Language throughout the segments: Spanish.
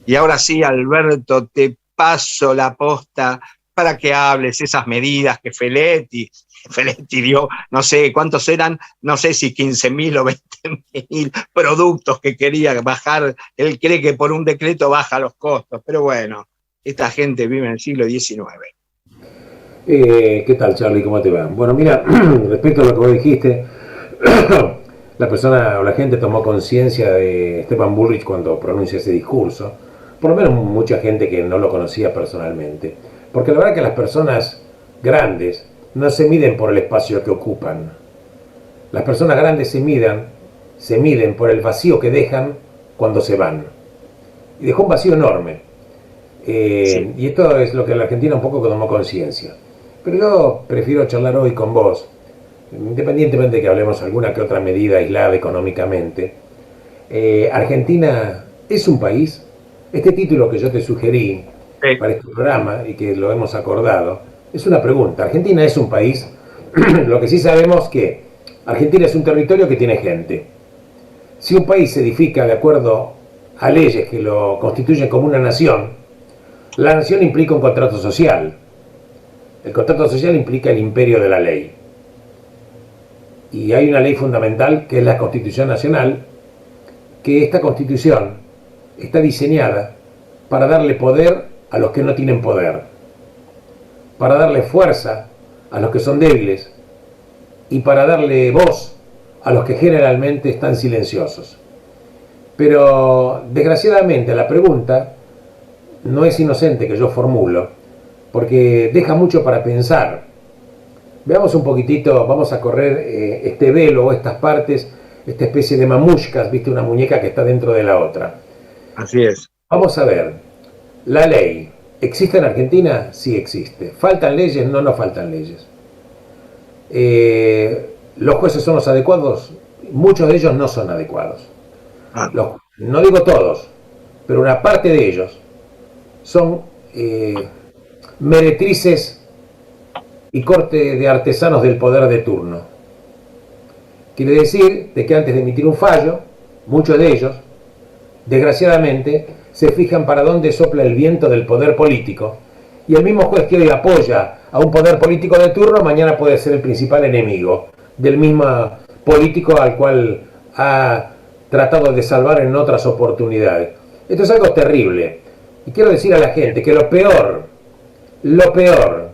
Y ahora sí, Alberto, te paso la posta para que hables esas medidas que Feletti dio, no sé cuántos eran, no sé si 15.000 o 20.000 productos que quería bajar. Él cree que por un decreto baja los costos, pero bueno, esta gente vive en el siglo XIX. ¿Qué tal, Charlie? ¿Cómo te va? Bueno, mira, respecto a lo que vos dijiste, la persona o la gente tomó conciencia de Esteban Bullrich cuando pronuncia ese discurso, por lo menos mucha gente que no lo conocía personalmente, porque la verdad que las personas grandes no se miden por el espacio que ocupan, las personas grandes se miden por el vacío que dejan cuando se van. Y dejó un vacío enorme. Sí. Y esto es lo que la Argentina un poco tomó conciencia. Pero yo prefiero charlar hoy con vos, independientemente de que hablemos alguna que otra medida aislada económicamente. Argentina es un país. Este título que yo te sugerí Sí. para este programa y que lo hemos acordado es una pregunta. ¿Argentina es un país? Lo que sí sabemos es que Argentina es un territorio que tiene gente. Si un país se edifica de acuerdo a leyes que lo constituyen como una nación, la nación implica un contrato social. El contrato social implica el imperio de la ley. Y hay una ley fundamental que es la Constitución Nacional, que esta Constitución está diseñada para darle poder a los que no tienen poder, para darle fuerza a los que son débiles y para darle voz a los que generalmente están silenciosos. Pero desgraciadamente la pregunta no es inocente que yo formulo, porque deja mucho para pensar. Veamos un poquitito, vamos a correr este velo o estas partes, esta especie de mamushkas, viste, una muñeca que está dentro de la otra. Así es. Vamos a ver, la ley, ¿existe en Argentina? Sí existe. ¿Faltan leyes? No, no faltan leyes. ¿Los jueces son los adecuados? Muchos de ellos no son adecuados. Ah, No digo todos, pero una parte de ellos son meretrices y corte de artesanos del poder de turno. Quiere decir de que antes de emitir un fallo, muchos de ellos, desgraciadamente, se fijan para dónde sopla el viento del poder político. Y el mismo juez que hoy apoya a un poder político de turno, mañana puede ser el principal enemigo del mismo político al cual ha tratado de salvar en otras oportunidades. Esto es algo terrible. Y quiero decir a la gente que lo peor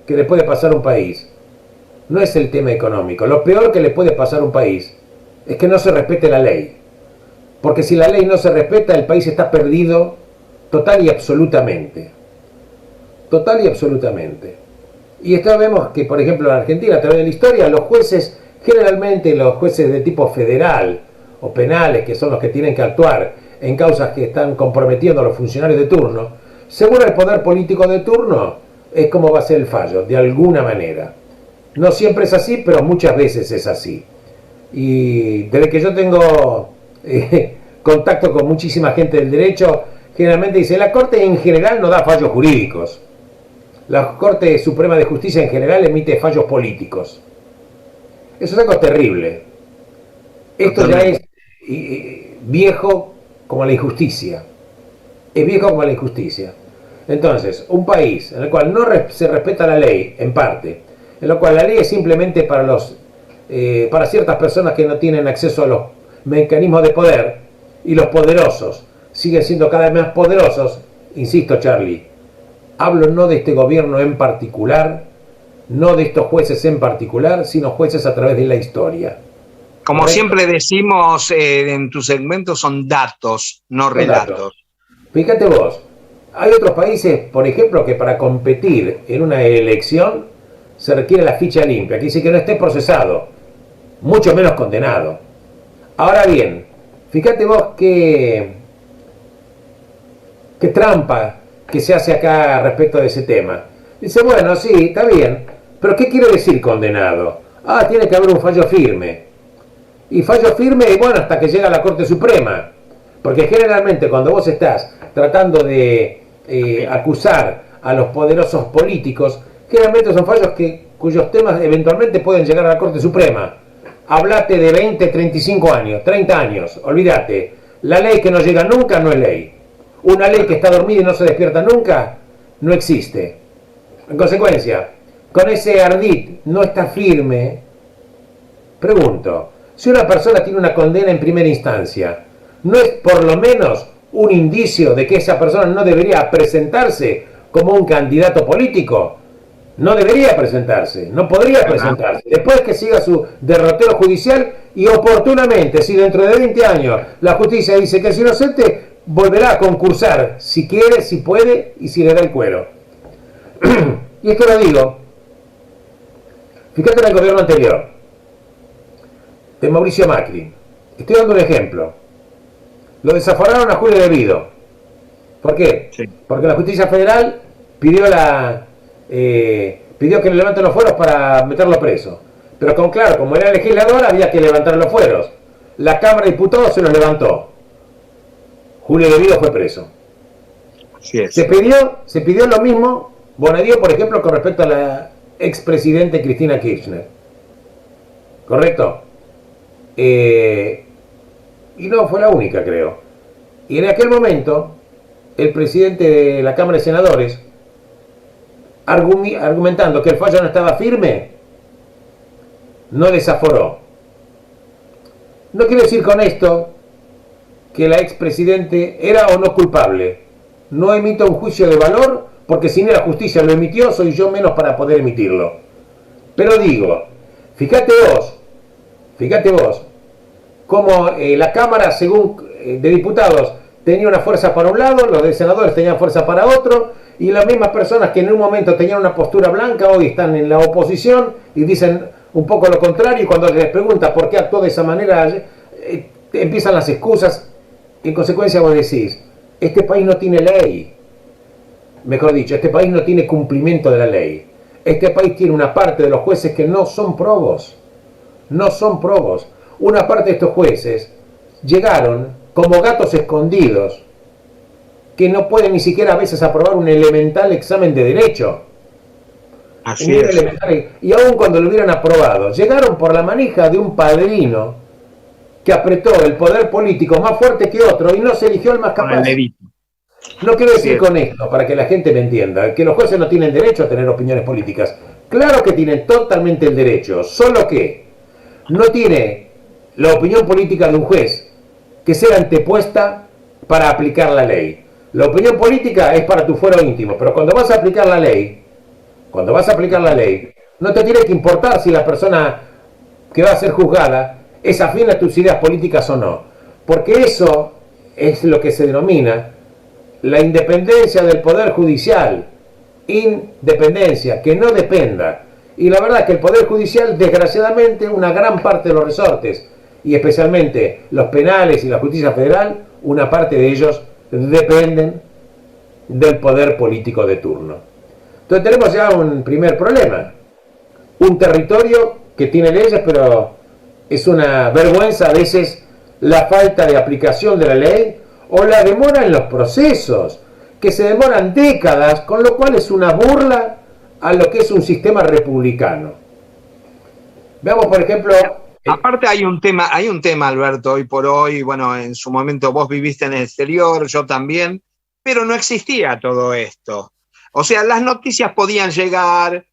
que le puede pasar a un país no es el tema económico. Lo peor que le puede pasar a un país es que no se respete la ley. Porque si la ley no se respeta, el país está perdido total y absolutamente. Total y absolutamente. Y esto vemos que, por ejemplo, en Argentina, a través de la historia, los jueces, generalmente los jueces de tipo federal o penales, que son los que tienen que actuar en causas que están comprometiendo a los funcionarios de turno, según el poder político de turno, es como va a ser el fallo, de alguna manera. No siempre es así, pero muchas veces es así. Y desde que yo tengo contacto con muchísima gente del derecho, generalmente dice, la Corte en general no da fallos jurídicos. La Corte Suprema de Justicia en general emite fallos políticos. Eso es algo terrible. Esto ya es viejo como la injusticia. Es viejo como la injusticia. Entonces, un país en el cual no se respeta la ley, en parte, en lo cual la ley es simplemente para ciertas personas que no tienen acceso a los mecanismos de poder, y los poderosos siguen siendo cada vez más poderosos, insisto, Charlie, hablo no de este gobierno en particular, no de estos jueces en particular, sino jueces a través de la historia. como ¿Correcto? siempre decimos en tu segmento, son datos, no relatos. Fíjate vos, hay otros países, por ejemplo, que para competir en una elección se requiere la ficha limpia, que dice que no esté procesado, mucho menos condenado. Ahora bien, fíjate vos qué trampa que se hace acá respecto de ese tema. Dice, bueno, sí, está bien, pero ¿qué quiere decir condenado? Ah, tiene que haber un fallo firme. Y fallo firme, bueno, hasta que llega a la Corte Suprema. Porque generalmente cuando vos estás tratando de acusar a los poderosos políticos, generalmente son fallos cuyos temas eventualmente pueden llegar a la Corte Suprema. Hablate de 20, 35 años, 30 años, olvídate. La ley que no llega nunca no es ley. Una ley que está dormida y no se despierta nunca, no existe. En consecuencia, con ese ardid no está firme, pregunto, si una persona tiene una condena en primera instancia, ¿no es por lo menos un indicio de que esa persona no debería presentarse como un candidato político? No debería presentarse, no podría presentarse. Después que siga su derrotero judicial y oportunamente, si dentro de 20 años la justicia dice que es inocente, volverá a concursar, si quiere, si puede y si le da el cuero. Y esto lo digo, fíjate en el gobierno anterior, de Mauricio Macri. Estoy dando un ejemplo. Lo desaforaron a Julio Debido. ¿Por qué? Sí. Porque la justicia federal pidió que le levanten los fueros para meterlo preso. Pero claro, como era legislador, había que levantar los fueros. La Cámara de Diputados se los levantó. Julio Debido fue preso. Así es. Se pidió lo mismo, Bonadío, por ejemplo, con respecto a la expresidente Cristina Kirchner. ¿Correcto? Y no fue la única, creo. Y en aquel momento, el presidente de la Cámara de Senadores, argumentando que el fallo no estaba firme, no desaforó. No quiero decir con esto que la expresidente era o no culpable. No emito un juicio de valor, porque si ni la justicia lo emitió, soy yo menos para poder emitirlo. Pero digo, fíjate vos, como la Cámara, según de Diputados, tenía una fuerza para un lado, los de senadores tenían fuerza para otro, y las mismas personas que en un momento tenían una postura blanca, hoy están en la oposición y dicen un poco lo contrario, y cuando les pregunta por qué actuó de esa manera, empiezan las excusas. En consecuencia vos decís, este país no tiene ley. Mejor dicho, este país no tiene cumplimiento de la ley. Este país tiene una parte de los jueces que no son probos. No son probos. Una parte de estos jueces llegaron como gatos escondidos que no pueden ni siquiera a veces aprobar un elemental examen de derecho. Así es. Y aun cuando lo hubieran aprobado, llegaron por la manija de un padrino que apretó el poder político más fuerte que otro y no se eligió el más capaz. No quiero decir con esto, para que la gente me entienda, que los jueces no tienen derecho a tener opiniones políticas. Claro que tienen totalmente el derecho, solo que no tiene la opinión política de un juez que sea antepuesta para aplicar la ley. La opinión política es para tu fuero íntimo, pero cuando vas a aplicar la ley, no te tiene que importar si la persona que va a ser juzgada es afín a tus ideas políticas o no, porque eso es lo que se denomina la independencia del Poder Judicial, independencia, que no dependa. Y la verdad es que el Poder Judicial, desgraciadamente, una gran parte de los resortes, y especialmente los penales y la justicia federal, una parte de ellos dependen del poder político de turno. Entonces tenemos ya un primer problema, un territorio que tiene leyes, pero es una vergüenza a veces la falta de aplicación de la ley o la demora en los procesos, que se demoran décadas, con lo cual es una burla a lo que es un sistema republicano. Veamos, por ejemplo... Aparte hay un tema, Alberto, hoy por hoy, bueno, en su momento vos viviste en el exterior, yo también, pero no existía todo esto. O sea, las noticias podían llegar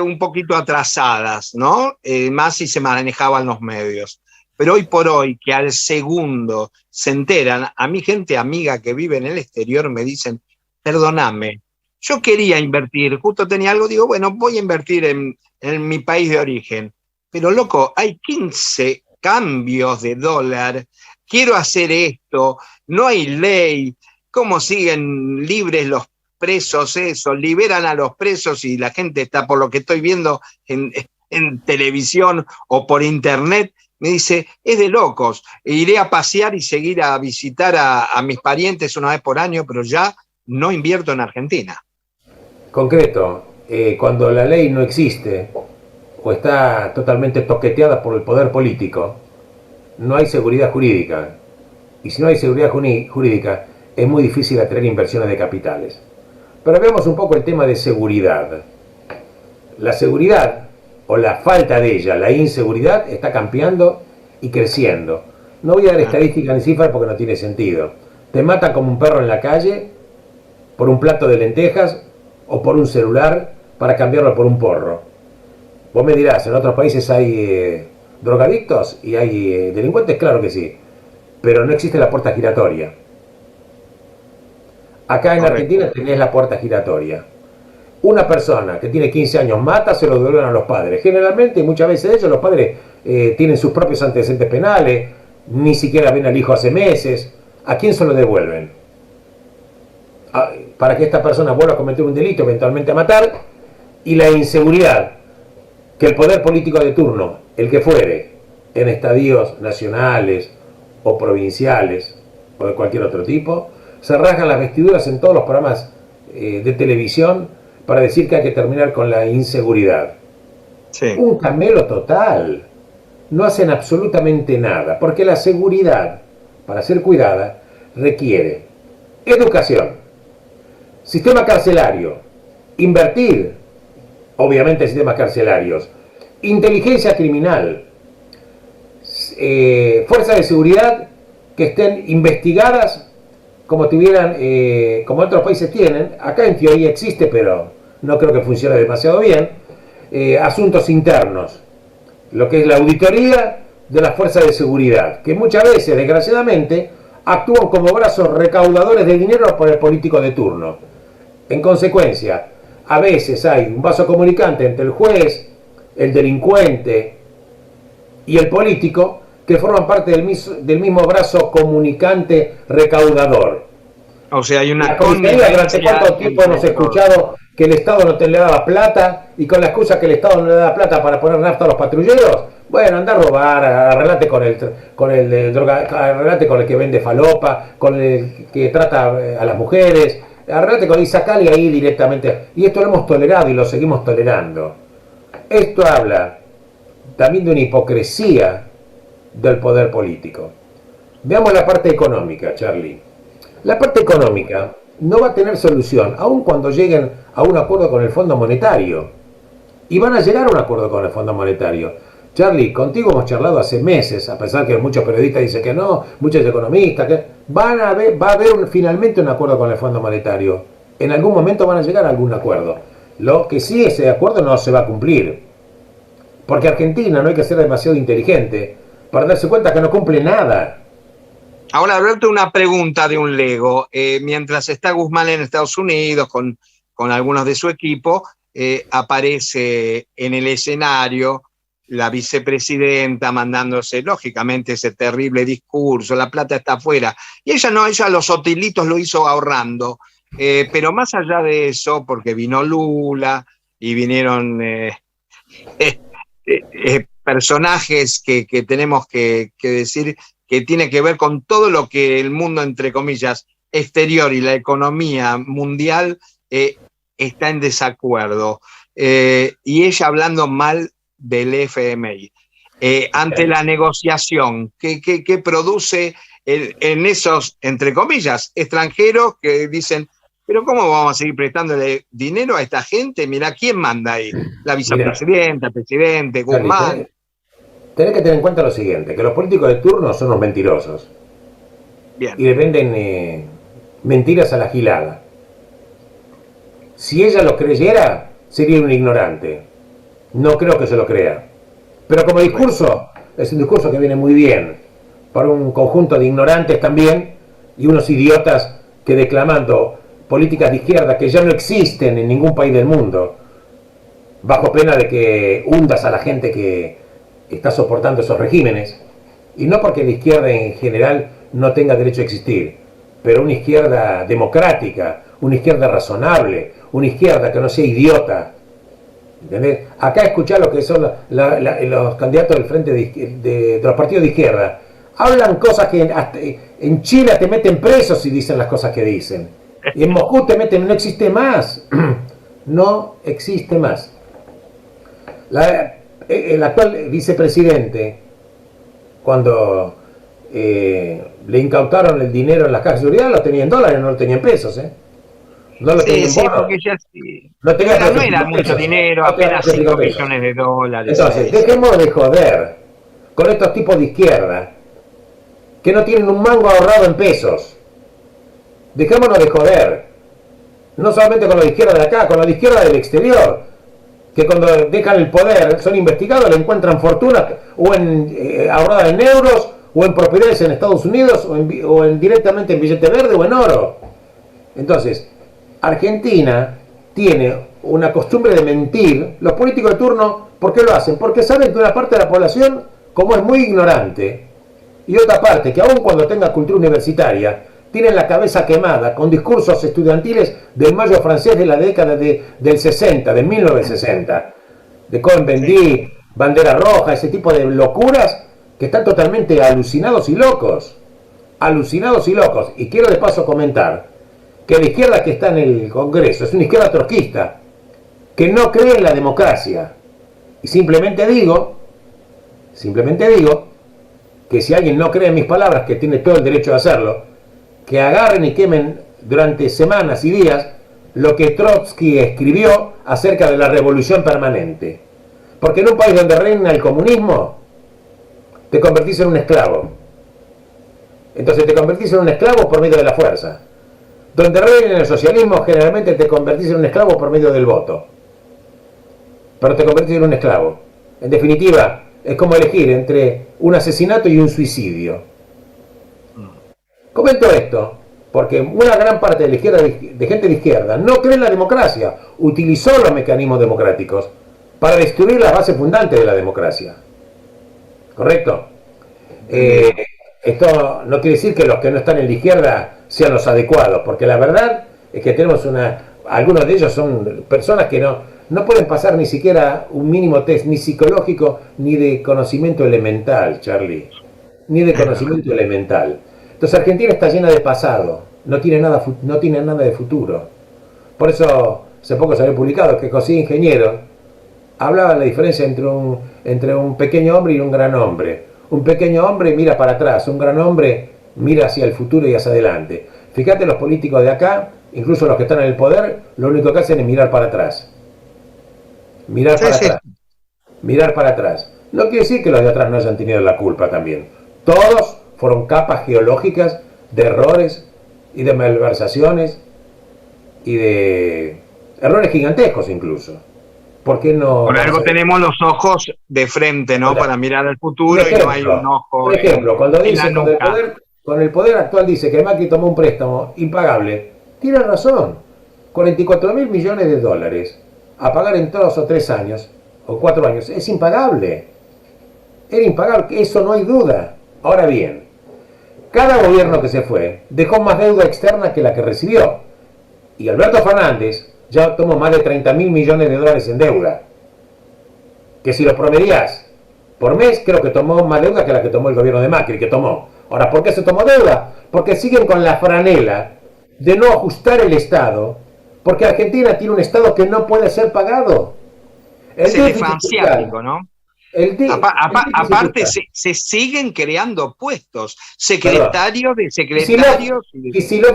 un poquito atrasadas, ¿no? Más si se manejaban los medios. Pero hoy por hoy, que al segundo se enteran, a mi gente amiga que vive en el exterior me dicen, perdóname, yo quería invertir, justo tenía algo, digo, bueno, voy a invertir en mi país de origen. Pero loco, hay 15 cambios de dólar, quiero hacer esto, no hay ley, ¿cómo siguen libres los presos eso? Liberan a los presos y la gente está, por lo que estoy viendo en televisión o por internet, me dice, es de locos, iré a pasear y seguir a visitar a mis parientes una vez por año, pero ya no invierto en Argentina. Concreto, cuando la ley no existe o está totalmente toqueteada por el poder político, no hay seguridad jurídica. Y si no hay seguridad jurídica, es muy difícil atraer inversiones de capitales. Pero veamos un poco el tema de seguridad. La seguridad, o la falta de ella, la inseguridad, está campeando y creciendo. No voy a dar estadísticas ni cifras porque no tiene sentido. te matan como un perro en la calle por un plato de lentejas o por un celular para cambiarlo por un porro. Vos me dirás, ¿en otros países hay drogadictos y hay delincuentes? Claro que sí, pero no existe la puerta giratoria. Acá en Correcto. Argentina tenés la puerta giratoria. Una persona que tiene 15 años mata, se lo devuelven a los padres. Generalmente, muchas veces ellos, los padres, tienen sus propios antecedentes penales, ni siquiera ven al hijo hace meses. ¿A quién se lo devuelven? Para que esta persona vuelva a cometer un delito, eventualmente a matar, y la inseguridad que el poder político de turno, el que fuere, en estadios nacionales o provinciales o de cualquier otro tipo, se rasgan las vestiduras en todos los programas de televisión para decir que hay que terminar con la inseguridad. Sí. Un camelo total. No hacen absolutamente nada, porque la seguridad, para ser cuidada, requiere educación, sistema carcelario, invertir, obviamente, en sistemas carcelarios, inteligencia criminal, fuerzas de seguridad que estén investigadas como tuvieran, como otros países tienen. Acá en teoría existe, pero no creo que funcione demasiado bien. Asuntos internos, lo que es la auditoría de las fuerzas de seguridad, que muchas veces, desgraciadamente, actúan como brazos recaudadores de dinero por el político de turno. En consecuencia, a veces hay un vaso comunicante entre el juez, el delincuente y el político, que forman parte del mismo brazo comunicante recaudador. O sea, hay una ¿Durante cuánto tiempo hemos escuchado que el Estado no te le daba plata, y con la excusa que el Estado no le da plata para poner nafta a los patrulleros? Bueno, anda a robar, arreglate arreglate con el que vende falopa, con el que trata a las mujeres, arreglate con él y sacale ahí directamente. Y esto lo hemos tolerado y lo seguimos tolerando. Esto habla también de una hipocresía del poder político. Veamos la parte económica, Charlie. La parte económica no va a tener solución, aun cuando lleguen a un acuerdo con el Fondo Monetario. Y van a llegar a un acuerdo con el Fondo Monetario. Charlie, contigo hemos charlado hace meses, a pesar que muchos periodistas dicen que no, muchos economistas, que va a haber finalmente un acuerdo con el Fondo Monetario. En algún momento van a llegar a algún acuerdo. Lo que sí, ese acuerdo no se va a cumplir. Porque Argentina, no hay que ser demasiado inteligente para darse cuenta que no cumple nada. Ahora, Alberto, una pregunta de un lego. Mientras está Guzmán en Estados Unidos con algunos de su equipo, aparece en el escenario la vicepresidenta mandándose, lógicamente, ese terrible discurso, la plata está afuera. Y ella los hotelitos lo hizo ahorrando. Pero más allá de eso, porque vino Lula y vinieron personajes que tenemos que decir que tiene que ver con todo lo que el mundo, entre comillas, exterior y la economía mundial está en desacuerdo. Y ella hablando mal del FMI. Ante la negociación que produce en esos, entre comillas, extranjeros que dicen, pero ¿cómo vamos a seguir prestándole dinero a esta gente? Mirá, ¿quién manda ahí? La vicepresidenta, el presidente, Guzmán. Tenés que tener en cuenta lo siguiente, que los políticos de turno son unos mentirosos. Bien. Y le venden mentiras a la gilada. Si ella lo creyera, sería un ignorante. No creo que se lo crea. Pero como discurso, es un discurso que viene muy bien para un conjunto de ignorantes también y unos idiotas que, declamando políticas de izquierda que ya no existen en ningún país del mundo, bajo pena de que hundas a la gente que está soportando esos regímenes, y no porque la izquierda en general no tenga derecho a existir, pero una izquierda democrática, una izquierda razonable, una izquierda que no sea idiota. ¿Entendés? Acá escuchá lo que son los candidatos del frente de los partidos de izquierda. Hablan cosas que hasta en Chile te meten presos si dicen las cosas que dicen. Y en Moscú te meten, no existe más. No existe más. El actual vicepresidente, cuando le incautaron el dinero en las cajas de seguridad, lo tenía en dólares, no lo tenía en pesos, No lo tenía en bonos. Porque ya sí. No tenía no era mucho dinero, apenas 5 millones de dólares. Entonces, dejemos de joder con estos tipos de izquierda que no tienen un mango ahorrado en pesos. Dejémonos de joder. No solamente con los de izquierda de acá, con los de izquierda del exterior, que cuando dejan el poder son investigados, le encuentran fortunas o ahorradas en euros, o en propiedades en Estados Unidos, o directamente en billete verde o en oro. Entonces, Argentina tiene una costumbre de mentir. Los políticos de turno, ¿por qué lo hacen? Porque saben que una parte de la población, como es muy ignorante, y otra parte que aun cuando tenga cultura universitaria, tienen la cabeza quemada con discursos estudiantiles del Mayo francés de la década del 60, de 1960, de Cohn-Bendit, Bandera Roja, ese tipo de locuras que están totalmente alucinados y locos. Alucinados y locos. Y quiero de paso comentar que la izquierda que está en el Congreso es una izquierda trotskista, que no cree en la democracia. Y simplemente digo que si alguien no cree en mis palabras, que tiene todo el derecho de hacerlo, que agarren y quemen durante semanas y días lo que Trotsky escribió acerca de la revolución permanente. Porque en un país donde reina el comunismo, te convertís en un esclavo. Entonces te convertís en un esclavo por medio de la fuerza. Donde reina el socialismo, generalmente te convertís en un esclavo por medio del voto. Pero te convertís en un esclavo. En definitiva, es como elegir entre un asesinato y un suicidio. Comento esto porque una gran parte de la izquierda, de gente de izquierda, no cree en la democracia. Utilizó los mecanismos democráticos para destruir las bases fundantes de la democracia. ¿Correcto? Esto no quiere decir que los que no están en la izquierda sean los adecuados, porque la verdad es que tenemos algunos de ellos son personas que no pueden pasar ni siquiera un mínimo test, ni psicológico, ni de conocimiento elemental, Charlie. Ni de conocimiento elemental. Entonces Argentina está llena de pasado, no tiene nada de futuro. Por eso hace poco se había publicado que José Ingeniero hablaba de la diferencia entre un pequeño hombre y un gran hombre. Un pequeño hombre mira para atrás, un gran hombre mira hacia el futuro y hacia adelante. Fíjate, los políticos de acá, incluso los que están en el poder, lo único que hacen es mirar para atrás. Mirar para atrás. No quiere decir que los de atrás no hayan tenido la culpa también. Todos fueron capas geológicas de errores y de malversaciones y de errores gigantescos incluso. ¿Por qué no? Por algo tenemos los ojos de frente, ¿no? Para mirar al futuro y no hay un ojo. Por ejemplo, cuando dice con el poder actual dice que Macri tomó un préstamo impagable, tiene razón. 44.000 millones de dólares a pagar en 2 o 3 años o 4 años es impagable. Era impagable, eso no hay duda. Ahora bien, cada gobierno que se fue dejó más deuda externa que la que recibió. Y Alberto Fernández ya tomó más de 30.000 millones de dólares en deuda. Que si lo promediás por mes, creo que tomó más deuda que la que tomó el gobierno de Macri, que tomó. Ahora, ¿por qué se tomó deuda? Porque siguen con la franela de no ajustar el Estado, porque Argentina tiene un Estado que no puede ser pagado. Es el asiático, ¿no? Aparte se siguen creando puestos, secretarios de secretarios. Y si lo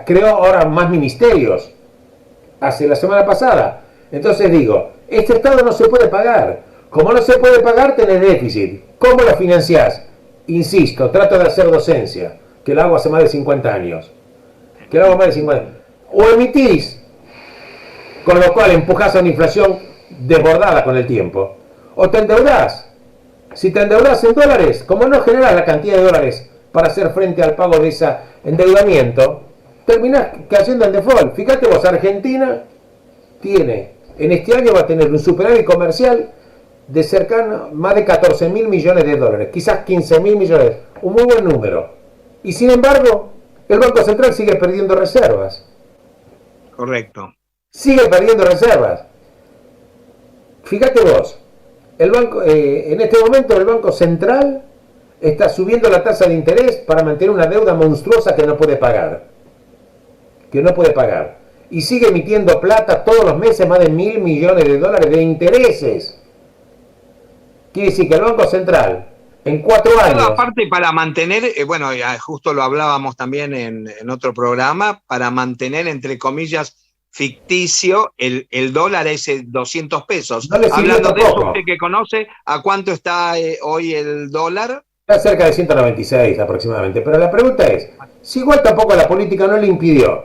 creó ahora más ministerios, hace la semana pasada. Entonces digo, este Estado no se puede pagar. Como no se puede pagar, tenés déficit. ¿Cómo lo financiás? Insisto, trato de hacer docencia, que lo hago hace más de 50 años. O emitís, con lo cual empujás a una inflación desbordada con el tiempo. O te endeudás. Si te endeudás en dólares, como no generás la cantidad de dólares para hacer frente al pago de ese endeudamiento, terminás cayendo en default. Fíjate vos, Argentina en este año va a tener un superávit comercial de cercano más de 14.000 millones de dólares, quizás 15.000 millones, un muy buen número. Y sin embargo, el Banco Central sigue perdiendo reservas. Correcto. Sigue perdiendo reservas. Fíjate vos, en este momento el Banco Central está subiendo la tasa de interés para mantener una deuda monstruosa que no puede pagar. Y sigue emitiendo plata todos los meses, más de 1.000 millones de dólares de intereses. Quiere decir que el Banco Central, en 4 años... Aparte, para mantener, bueno, justo lo hablábamos también en otro programa, para mantener, entre comillas, ficticio, el dólar ese 200 pesos. Hablando de eso, usted que conoce, ¿a cuánto está hoy el dólar? Está cerca de 196 aproximadamente. Pero la pregunta es, si igual tampoco la política no le impidió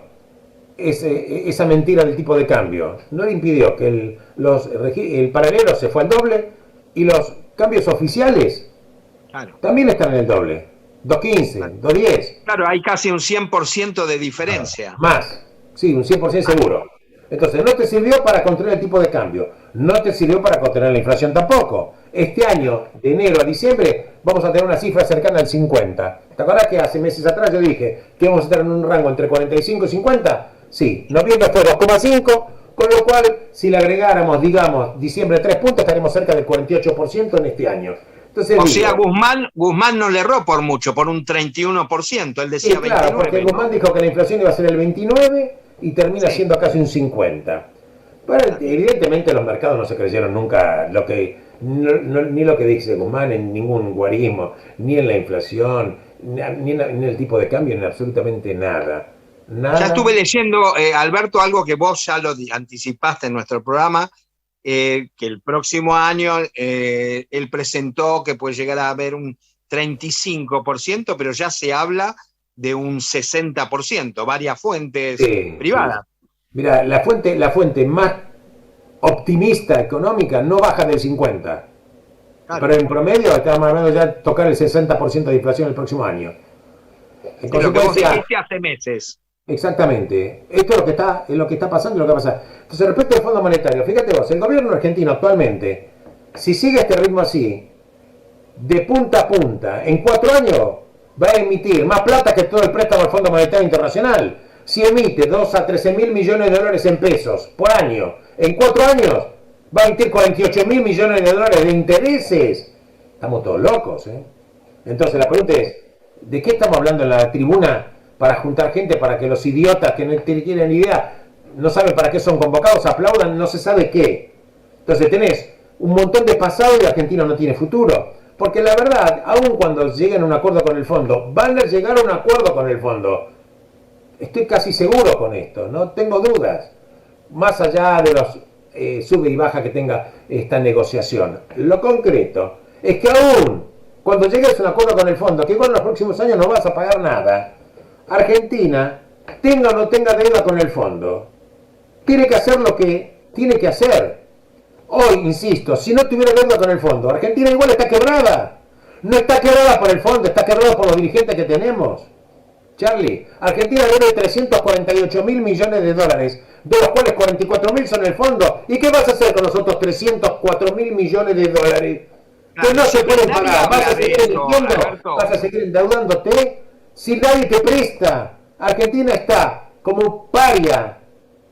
esa mentira del tipo de cambio, no le impidió que el paralelo se fue al doble y los cambios oficiales Claro. también están en el doble. 2.15, Claro. 2.10. Claro, hay casi un 100% de diferencia. Más, sí, un 100% seguro. Entonces, no te sirvió para contener el tipo de cambio, no te sirvió para contener la inflación tampoco. Este año, de enero a diciembre, vamos a tener una cifra cercana al 50. ¿Te acuerdas que hace meses atrás yo dije que íbamos a estar en un rango entre 45 y 50? Sí, noviembre fue 2,5, con lo cual, si le agregáramos, digamos, diciembre 3 puntos, estaremos cerca del 48% en este año. Entonces, o sea, Guzmán no le erró por mucho, por un 31%. Él decía sí, claro, 29, porque Guzmán ¿no? dijo que la inflación iba a ser el 29 y termina siendo casi un 50. Pero evidentemente los mercados no se creyeron nunca ni lo que dice Guzmán en ningún guarismo, ni en la inflación, ni en el tipo de cambio, ni en absolutamente nada. Ya estuve leyendo, Alberto, algo que vos ya lo anticipaste en nuestro programa, que el próximo año él presentó que puede llegar a haber un 35%, pero ya se habla de un 60%, varias fuentes privadas. Sí. Mira, la fuente más optimista económica no baja del 50. Claro. Pero en promedio estamos hablando ya de tocar el 60% de inflación el próximo año. En Es lo que vos consecuencia, dijiste hace meses. exactamente. Esto es lo que está pasando y lo que va a pasar. Entonces, respecto al Fondo Monetario, fíjate vos, el gobierno argentino actualmente, si sigue este ritmo así, de punta a punta, en 4 años va a emitir más plata que todo el préstamo al Fondo Monetario Internacional. Si emite 2 a 13 mil millones de dólares en pesos por año, en 4 años va a emitir 48 mil millones de dólares de intereses. Estamos todos locos, ¿eh? Entonces la pregunta es, ¿de qué estamos hablando en la tribuna para juntar gente para que los idiotas que no tienen ni idea, no saben para qué son convocados, aplaudan, no se sabe qué? Entonces tenés un montón de pasado y Argentina no tiene futuro. Porque la verdad, aun cuando lleguen a un acuerdo con el fondo, van a llegar a un acuerdo con el fondo. Estoy casi seguro con esto, no tengo dudas. Más allá de los sube y baja que tenga esta negociación. Lo concreto es que aún cuando llegues a un acuerdo con el fondo, que igual en los próximos años no vas a pagar nada, Argentina, tenga o no tenga deuda con el fondo, tiene que hacer lo que tiene que hacer. Hoy, insisto, si no tuviera deuda con el fondo, Argentina igual está quebrada. No está quebrada por el fondo, está quebrada por los dirigentes que tenemos. Charlie, Argentina debe 348 mil millones de dólares, de los cuales 44 mil son el fondo. ¿Y qué vas a hacer con los otros 304 mil millones de dólares? Que no se pueden pagar. ¿Vas a seguir emitiendo? ¿Vas a seguir endeudándote? Si nadie te presta. Argentina está como un paria,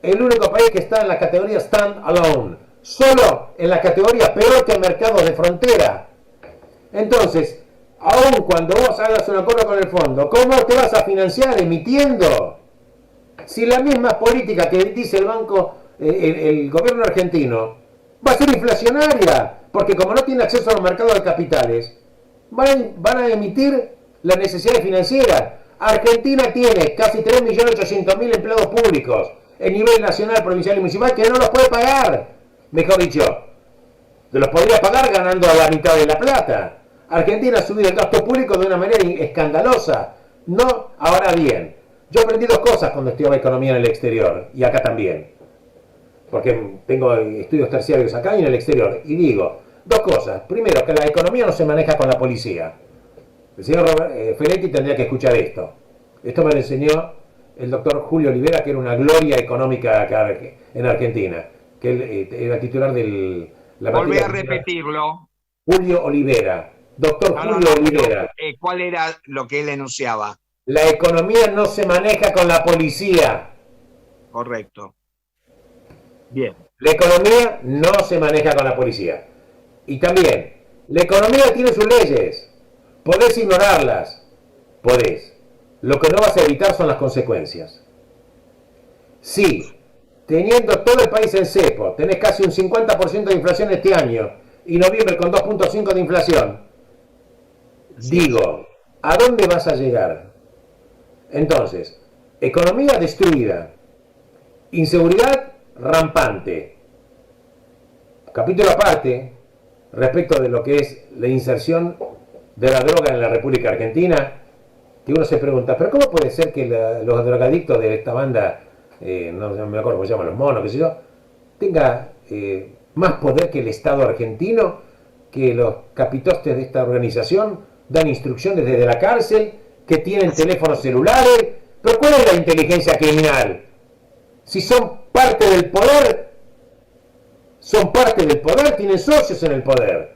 el único país que está en la categoría stand alone, solo en la categoría peor que mercados de frontera. Entonces, aun cuando vos hagas un acuerdo con el fondo, ¿cómo te vas a financiar? Emitiendo. Si la misma política que dice el gobierno argentino, va a ser inflacionaria, porque como no tiene acceso a los mercados de capitales, van a emitir las necesidades financieras. Argentina tiene casi 3.800.000 empleados públicos en nivel nacional, provincial y municipal que no los puede pagar. Mejor dicho, los podría pagar ganando a la mitad de la plata. Argentina ha subido el gasto público de una manera escandalosa. No, ahora bien, yo aprendí 2 cosas cuando estudiaba economía en el exterior, y acá también, porque tengo estudios terciarios acá y en el exterior, y digo 2 cosas. Primero, que la economía no se maneja con la policía. El señor Feletti tendría que escuchar esto. Esto me lo enseñó el doctor Julio Olivera, que era una gloria económica acá en Argentina, que él era titular de la Volví materia. a repetirlo. Julio Olivera. Doctor Julio Olivera. ¿Cuál era lo que él enunciaba? La economía no se maneja con la policía. Correcto. Bien. La economía no se maneja con la policía. Y también, la economía tiene sus leyes. Podés ignorarlas. Podés. Lo que no vas a evitar son las consecuencias. Sí, teniendo todo el país en cepo, tenés casi un 50% de inflación este año y noviembre con 2.5 de inflación. Digo, ¿a dónde vas a llegar? Entonces, economía destruida, inseguridad rampante. Capítulo aparte respecto de lo que es la inserción de la droga en la República Argentina, que uno se pregunta, pero ¿cómo puede ser que los drogadictos de esta banda, no me acuerdo cómo se llaman, los monos, qué sé yo, tenga más poder que el Estado argentino, que los capitostes de esta organización dan instrucciones desde la cárcel, que tienen teléfonos celulares? ¿Pero cuál es la inteligencia criminal? Si son parte del poder, tienen socios en el poder.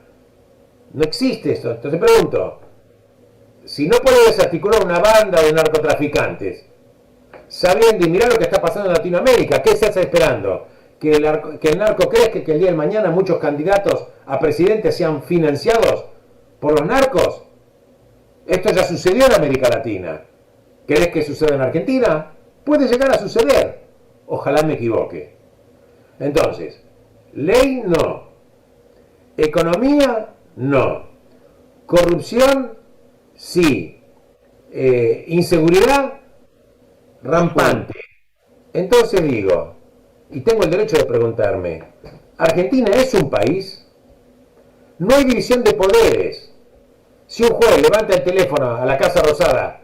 No existe eso. Entonces pregunto, si no puede desarticular una banda de narcotraficantes, sabiendo y mirá lo que está pasando en Latinoamérica, ¿qué se hace esperando? Que el narco crezca, que el día de mañana muchos candidatos a presidente sean financiados por los narcos. Esto ya sucedió en América Latina. ¿Querés que suceda en Argentina? Puede llegar a suceder. Ojalá me equivoque. Entonces, ley no. Economía no. Corrupción sí. Inseguridad rampante. Entonces digo, y tengo el derecho de preguntarme, ¿Argentina es un país? No hay división de poderes. Si un juez levanta el teléfono a la Casa Rosada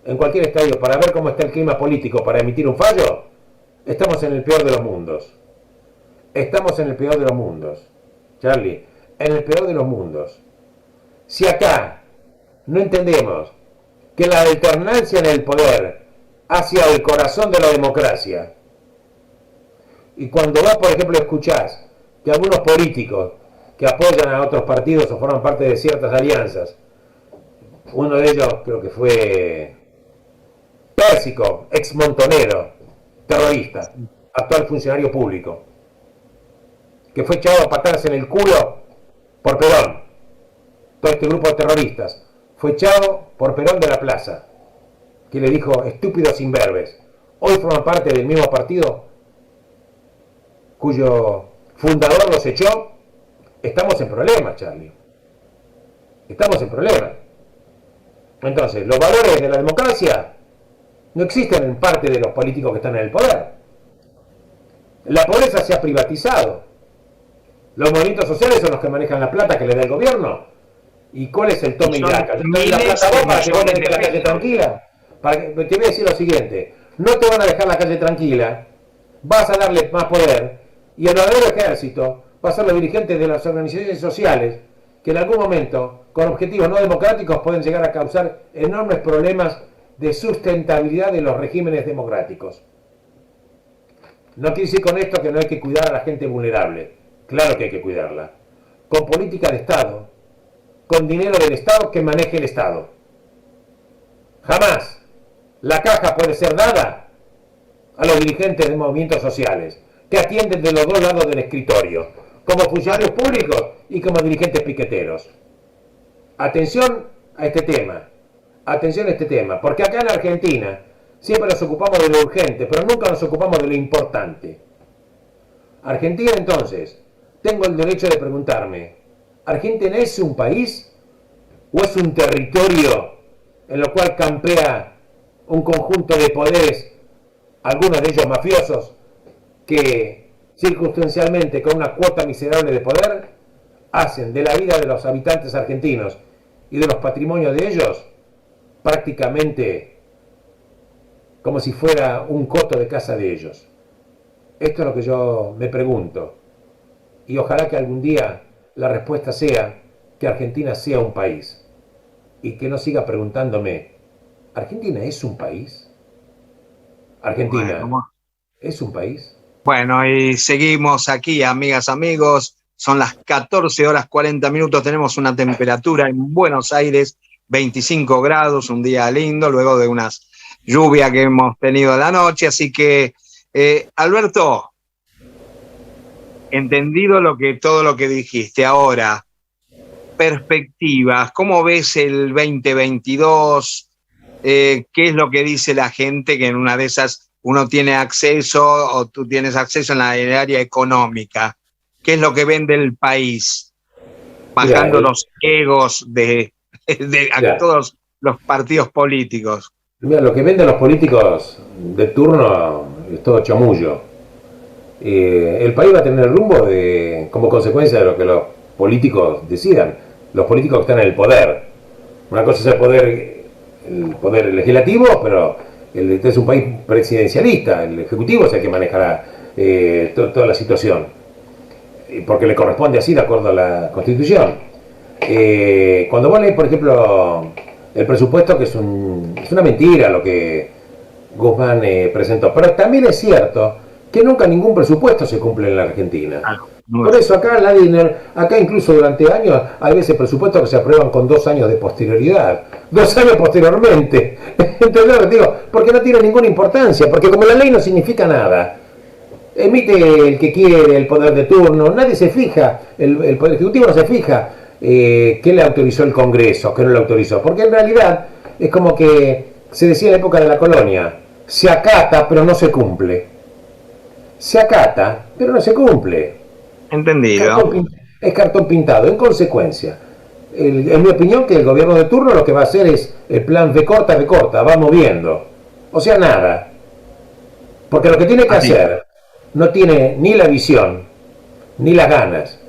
en cualquier estadio para ver cómo está el clima político para emitir un fallo, estamos en el peor de los mundos. Estamos en el peor de los mundos. Charlie, en el peor de los mundos. Si acá no entendemos que la alternancia en el poder hacia el corazón de la democracia, y cuando vos, por ejemplo, escuchás que algunos políticos que apoyan a otros partidos o forman parte de ciertas alianzas, uno de ellos creo que fue Pérsico, ex montonero, terrorista, actual funcionario público, que fue echado a patadas en el culo por Perón. Todo este grupo de terroristas fue echado por Perón de la plaza, que le dijo estúpidos imberbes. Hoy forman parte del mismo partido cuyo fundador los echó. Estamos en problemas, Charlie. Estamos en problemas. Entonces, los valores de la democracia no existen en parte de los políticos que están en el poder. La pobreza se ha privatizado. Los movimientos sociales son los que manejan la plata que le da el gobierno. ¿Y cuál es el tome y daca? Yo te doy la plata a vos para que vos tengas la calle tranquila. Te voy a decir lo siguiente: no te van a dejar la calle tranquila, vas a darle más poder, y el verdadero ejército va a ser los dirigentes de las organizaciones sociales, que en algún momento, con objetivos no democráticos, pueden llegar a causar enormes problemas de sustentabilidad de los regímenes democráticos. No quiere decir con esto que no hay que cuidar a la gente vulnerable. Claro que hay que cuidarla. Con política de Estado, con dinero del Estado que maneje el Estado. Jamás la caja puede ser dada a los dirigentes de movimientos sociales, que atienden de los dos lados del escritorio, como funcionarios públicos y como dirigentes piqueteros. Atención a este tema. Atención a este tema, porque acá en Argentina siempre nos ocupamos de lo urgente, pero nunca nos ocupamos de lo importante. Argentina, entonces, tengo el derecho de preguntarme, ¿Argentina es un país o es un territorio en lo cual campea un conjunto de poderes, algunos de ellos mafiosos, que circunstancialmente, con una cuota miserable de poder, hacen de la vida de los habitantes argentinos y de los patrimonios de ellos prácticamente como si fuera un coto de casa de ellos? Esto es lo que yo me pregunto, y ojalá que algún día la respuesta sea que Argentina sea un país, y que no siga preguntándome, ¿Argentina es un país? ¿Argentina es un país? Bueno, y seguimos aquí, amigas, amigos. Son las 14 horas 40 minutos. Tenemos una temperatura en Buenos Aires, 25 grados, un día lindo, luego de unas lluvias que hemos tenido la noche. Así que, Alberto, entendido todo lo que dijiste, ahora, perspectivas, ¿cómo ves el 2022? ¿Qué es lo que dice la gente? Que en una de esas uno tiene acceso, o tú tienes acceso en el área económica. ¿Qué es lo que vende el país? Bajando los egos de todos los partidos políticos. Mira, lo que venden los políticos de turno es todo chamullo. El país va a tener el rumbo como consecuencia de lo que los políticos decidan. Los políticos que están en el poder. Una cosa es el poder legislativo, pero este es un país presidencialista, el ejecutivo es el que manejará toda la situación, porque le corresponde así de acuerdo a la Constitución. Cuando vos lees, por ejemplo, el presupuesto, que es una mentira lo que Guzmán presentó, pero también es cierto que nunca ningún presupuesto se cumple en la Argentina. Por eso acá incluso durante años hay veces presupuestos que se aprueban con 2 años de posterioridad, 2 años posteriormente. Entonces, digo, porque no tiene ninguna importancia, porque como la ley no significa nada, emite el que quiere el poder de turno, nadie se fija, el Poder Ejecutivo no se fija qué le autorizó el Congreso, qué no le autorizó, porque en realidad es como que se decía en la época de la colonia, se acata pero no se cumple. Se acata pero no se cumple. Entendido. Es cartón pintado. En consecuencia, en mi opinión, que el gobierno de turno lo que va a hacer es el plan recorta, va moviendo. O sea, nada. Porque lo que tiene que hacer no tiene ni la visión, ni las ganas,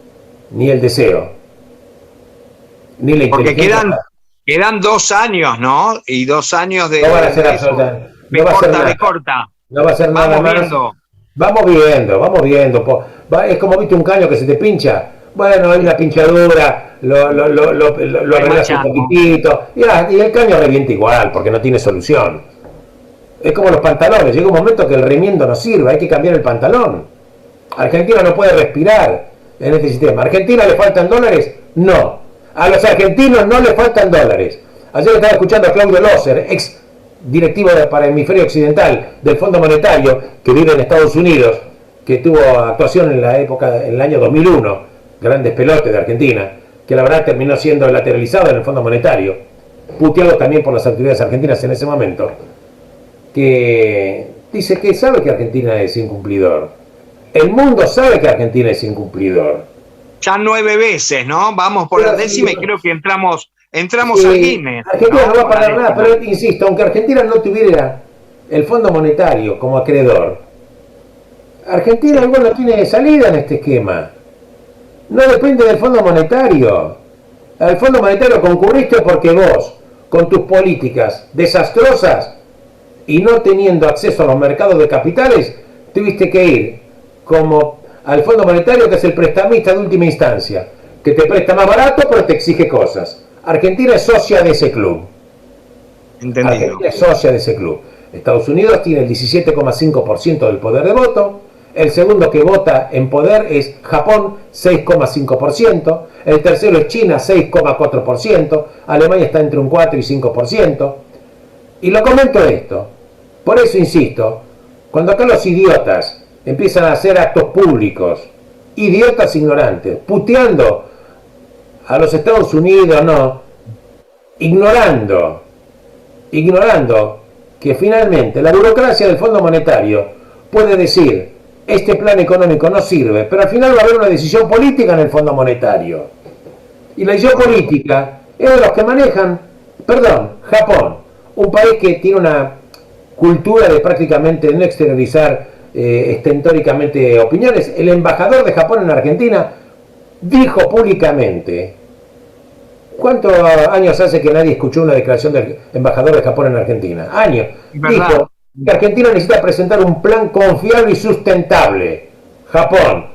ni el deseo, ni la inteligencia. Porque quedan 2 años, ¿no? Y 2 años de... No van a ser absolutamente... No va a ser nada. No va a ser nada más. Vamos viendo. Es como, viste, un caño que se te pincha. Bueno, hay una pinchadura, lo arreglas un poquitito, y el caño revienta igual, porque no tiene solución. Es como los pantalones, llega un momento que el remiendo no sirve, hay que cambiar el pantalón. Argentina no puede respirar en este sistema. ¿A Argentina le faltan dólares? No. A los argentinos no le faltan dólares. Ayer estaba escuchando a Claudio Loser, ex directivo para el hemisferio occidental del Fondo Monetario, que vive en Estados Unidos, que tuvo actuación en el año 2001, grandes pelotes de Argentina, que la verdad terminó siendo lateralizado en el Fondo Monetario, puteado también por las autoridades argentinas en ese momento, que dice que sabe que Argentina es incumplidor. El mundo sabe que Argentina es incumplidor. Ya 9 veces, ¿no? Vamos por la 10ª y creo que entramos sí, al Guinness. Argentina no va a pagar nada, pero insisto, aunque Argentina no tuviera el Fondo Monetario como acreedor, Argentina igual no tiene salida en este esquema. No depende del Fondo Monetario. Al Fondo Monetario concurriste porque vos, con tus políticas desastrosas y no teniendo acceso a los mercados de capitales, tuviste que ir como al Fondo Monetario, que es el prestamista de última instancia, que te presta más barato pero te exige cosas. Argentina es socia de ese club. Entendido. Argentina es socia de ese club. Estados Unidos tiene el 17,5% del poder de voto. El segundo que vota en poder es Japón, 6,5%. El tercero es China, 6,4%. Alemania está entre un 4 y 5%. Y lo comento esto. Por eso insisto, cuando acá los idiotas empiezan a hacer actos públicos, idiotas ignorantes, puteando a los Estados Unidos, no, ignorando que finalmente la burocracia del Fondo Monetario puede decir, este plan económico no sirve, pero al final va a haber una decisión política en el Fondo Monetario. Y la decisión política es de los que manejan, Japón, un país que tiene una cultura de prácticamente no exteriorizar estentóricamente opiniones. El embajador de Japón en Argentina dijo públicamente, ¿cuántos años hace que nadie escuchó una declaración del embajador de Japón en Argentina? Años. Dijo que Argentina necesita presentar un plan confiable y sustentable. Japón,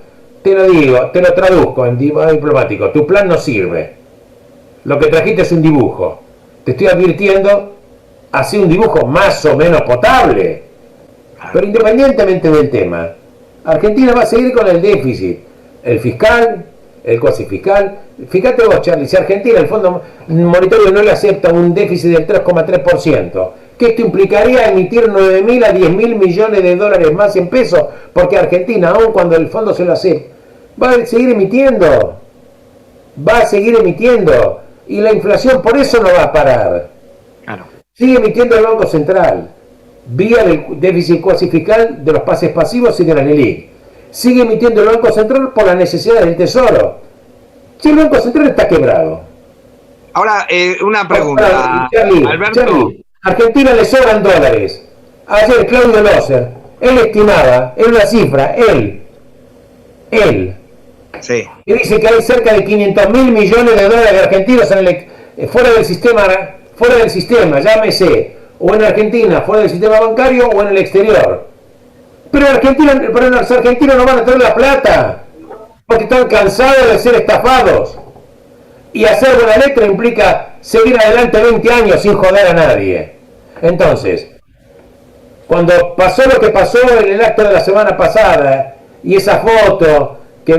te lo digo, te lo traduzco en diplomático, tu plan no sirve. Lo que trajiste es un dibujo. Te estoy advirtiendo, hace un dibujo más o menos potable. Pero independientemente del tema, Argentina va a seguir con el déficit, el fiscal, el cuasi fiscal. Fíjate vos, Charlie, si Argentina, el Fondo Monetario no le acepta un déficit del 3,3%, que esto implicaría emitir 9.000 a 10.000 millones de dólares más en pesos, porque Argentina, aun cuando el fondo se lo acepte, va a seguir emitiendo, y la inflación por eso no va a parar. Claro. Sigue emitiendo el Banco Central, vía del déficit cuasi fiscal de los pases pasivos y de la LELIQ. Sigue emitiendo el Banco Central por la necesidad del Tesoro. Si el Banco Central está quebrado. Ahora, una pregunta, Alberto. Charlie, Argentina le sobran dólares. Ayer Claudio Loser, él estimaba, en una cifra, él, sí, y dice que hay cerca de 500.000 millones de dólares argentinos fuera del sistema, llámese, o en Argentina, fuera del sistema bancario o en el exterior. Pero los argentinos no van a tener la plata, porque están cansados de ser estafados. Y hacer buena letra implica seguir adelante 20 años sin joder a nadie. Entonces, cuando pasó lo que pasó en el acto de la semana pasada, y esa foto que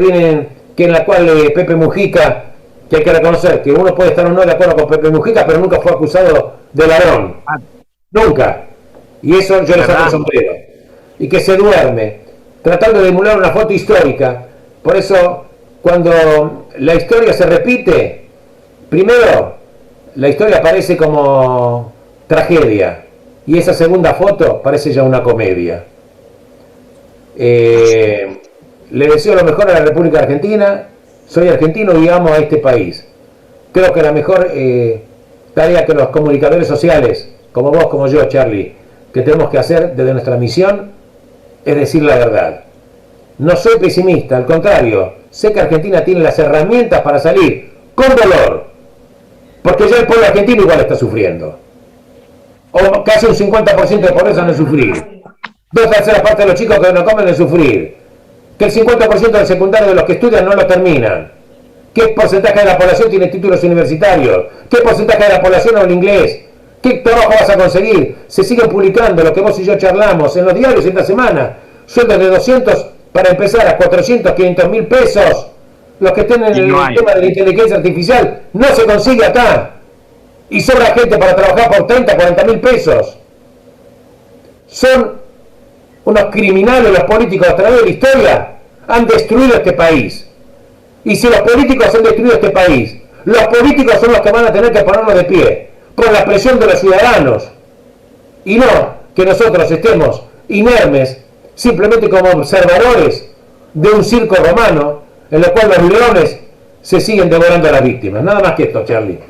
en la cual Pepe Mujica, que hay que reconocer que uno puede estar o no de acuerdo con Pepe Mujica, pero nunca fue acusado de ladrón. Nunca. Y eso yo le saco el sombrero. Y que se duerme, tratando de emular una foto histórica. Por eso, cuando la historia se repite, primero, la historia parece como tragedia. Y esa segunda foto parece ya una comedia. Le deseo lo mejor a la República Argentina. Soy argentino y amo a este país. Creo que la mejor tarea que los comunicadores sociales, como vos, como yo, Charlie, que tenemos que hacer desde nuestra misión, es decir la verdad. No soy pesimista, al contrario, sé que Argentina tiene las herramientas para salir con dolor, porque ya el pueblo argentino igual está sufriendo. O casi un 50% de pobreza no sufrir. 2/3 partes de los chicos que no comen de sufrir. Que el 50% del secundario de los que estudian no lo terminan. ¿Qué porcentaje de la población tiene títulos universitarios? ¿Qué porcentaje de la población habla inglés? ¿Qué trabajo vas a conseguir? Se siguen publicando lo que vos y yo charlamos en los diarios esta semana. Sueldos de 200 para empezar a 400, 500 mil pesos. Los que estén en el tema de la inteligencia artificial no se consigue acá. Y sobra gente para trabajar por 30, 40 mil pesos. Son unos criminales los políticos a través de la historia. Han destruido este país. Y si los políticos han destruido este país, los políticos son los que van a tener que ponernos de pie por la presión de los ciudadanos. Y no que nosotros estemos inermes, simplemente como observadores de un circo romano en el cual los leones se siguen devorando a las víctimas. Nada más que esto, Charlie.